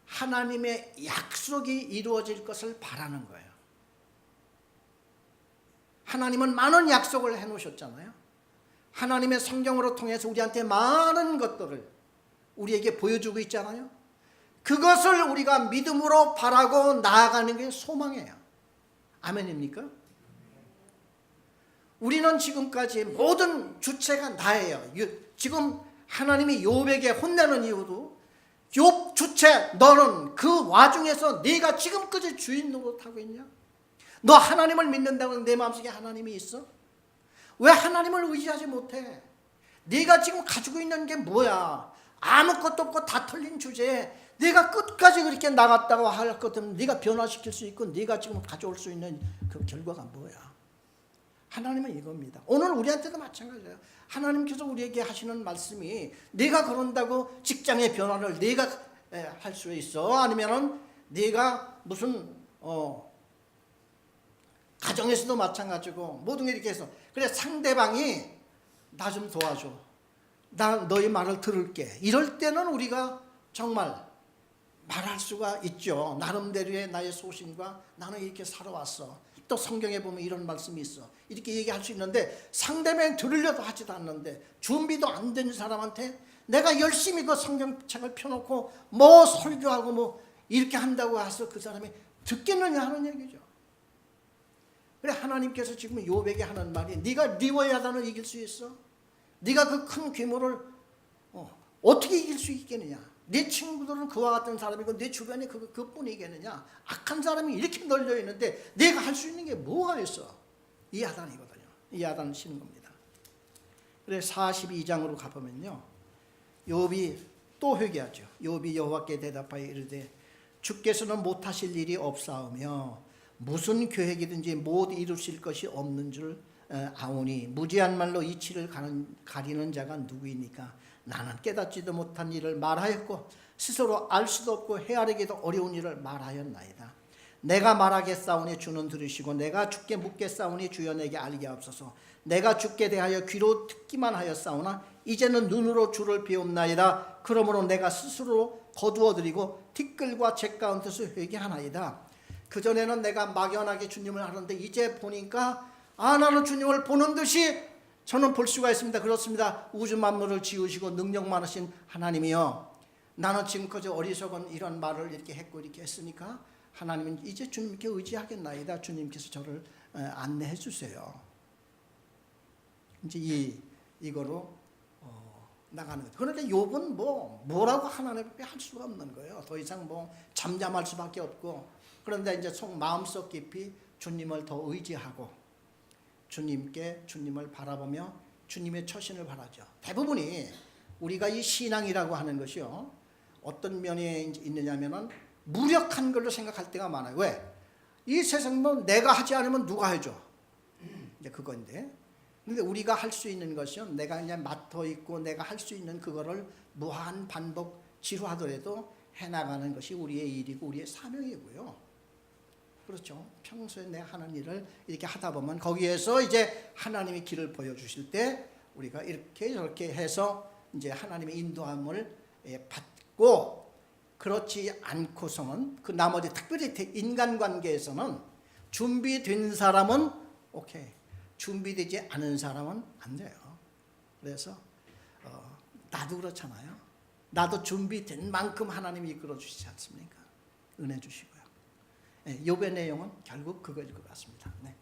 하나님의 약속이 이루어질 것을 바라는 거예요. 하나님은 많은 약속을 해놓으셨잖아요. 하나님의 성경으로 통해서 우리한테 많은 것들을 우리에게 보여주고 있잖아요. 그것을 우리가 믿음으로 바라고 나아가는 게 소망이에요. 아멘입니까? 우리는 지금까지 모든 주체가 나예요. 지금 하나님이 욥에게 혼내는 이유도 욥 주체 너는 그 와중에서 네가 지금까지 주인 노릇하고 있냐? 너 하나님을 믿는다고 내 마음속에 하나님이 있어? 왜 하나님을 의지하지 못해? 네가 지금 가지고 있는 게 뭐야? 아무것도 없고 다 털린 주제에 네가 끝까지 그렇게 나갔다고 할 것은 네가 변화시킬 수 있고 네가 지금 가져올 수 있는 그 결과가 뭐야? 하나님은 이겁니다. 오늘 우리한테도 마찬가지예요. 하나님께서 우리에게 하시는 말씀이 네가 그런다고 직장의 변화를 네가 할 수 있어? 아니면은 네가 무슨 가정에서도 마찬가지고 모든 게 이렇게 해서 그래 상대방이 나 좀 도와줘. 나 너희 말을 들을게. 이럴 때는 우리가 정말 말할 수가 있죠. 나름대로의 나의 소신과 나는 이렇게 살아왔어. 또 성경에 보면 이런 말씀이 있어. 이렇게 얘기할 수 있는데 상대방이 들으려도 하지도 않는데 준비도 안 된 사람한테 내가 열심히 그 성경책을 펴놓고 뭐 설교하고 뭐 이렇게 한다고 해서 그 사람이 듣겠느냐 하는 얘기죠. 그래 하나님께서 지금 욥에게 하는 말이 네가 리워야단을 이길 수 있어? 네가 그 큰 괴물을 어떻게 이길 수 있겠느냐? 내 친구들은 그와 같은 사람이고 내 주변에 그뿐이겠느냐? 악한 사람이 이렇게 널려 있는데 내가 할 수 있는 게 뭐가 있어? 이 야단이거든요. 이 야단을 치는 겁니다. 그래 42장으로 가보면요, 욥이 또 회개하죠. 욥이 여호와께 대답하여 이르되 주께서는 못하실 일이 없사오며 무슨 계획이든지 못 이루실 것이 없는 줄 아오니 무지한 말로 이치를 가리는 자가 누구이니까 나는 깨닫지도 못한 일을 말하였고 스스로 알 수도 없고 헤아리기도 어려운 일을 말하였나이다. 내가 말하겠사오니 주는 들으시고 내가 주께 묻겠사오니 주여 내게 알게 하옵소서. 내가 주께 대하여 귀로 듣기만 하였사오나 이제는 눈으로 주를 배움나이다. 그러므로 내가 스스로 거두어드리고 티끌과 재 가운데서 회개하나이다. 그전에는 내가 막연하게 주님을 하는데 이제 보니까 나는 주님을 보는 듯이 저는 볼 수가 있습니다. 그렇습니다. 우주 만물을 지으시고 능력 많으신 하나님이요, 나는 지금까지 어리석은 이런 말을 이렇게 했고 이렇게 했으니까 하나님은 이제 주님께 의지하겠나이다. 주님께서 저를 안내해 주세요. 이제 이거로 나가는 거죠. 그런데 욥은 뭐라고 하나님께 할 수가 없는 거예요. 더 이상 잠잠할 수밖에 없고, 그런데 이제 마음속 깊이 주님을 더 의지하고 주님을 바라보며 주님의 처신을 바라죠. 대부분이 우리가 이 신앙이라고 하는 것이요, 어떤 면에 있느냐면은 무력한 걸로 생각할 때가 많아요. 왜? 이 세상 내가 하지 않으면 누가 해줘? 이제 그건데. 근데 우리가 할 수 있는 것이요, 내가 그냥 맡아 있고 내가 할 수 있는 그거를 무한 반복 지루하더라도 해나가는 것이 우리의 일이고 우리의 사명이고요. 그렇죠. 평소에 내가 하는 일을 이렇게 하다 보면 거기에서 이제 하나님이 길을 보여주실 때 우리가 이렇게 저렇게 해서 이제 하나님의 인도함을 받고, 그렇지 않고서는 그 나머지 특별히 인간관계에서는 준비된 사람은 오케이, 준비되지 않은 사람은 안 돼요. 그래서 나도 그렇잖아요. 나도 준비된 만큼 하나님이 이끌어 주시지 않습니까? 은혜 주시고요. 욥의 내용은 결국 그거일 것 같습니다. 네.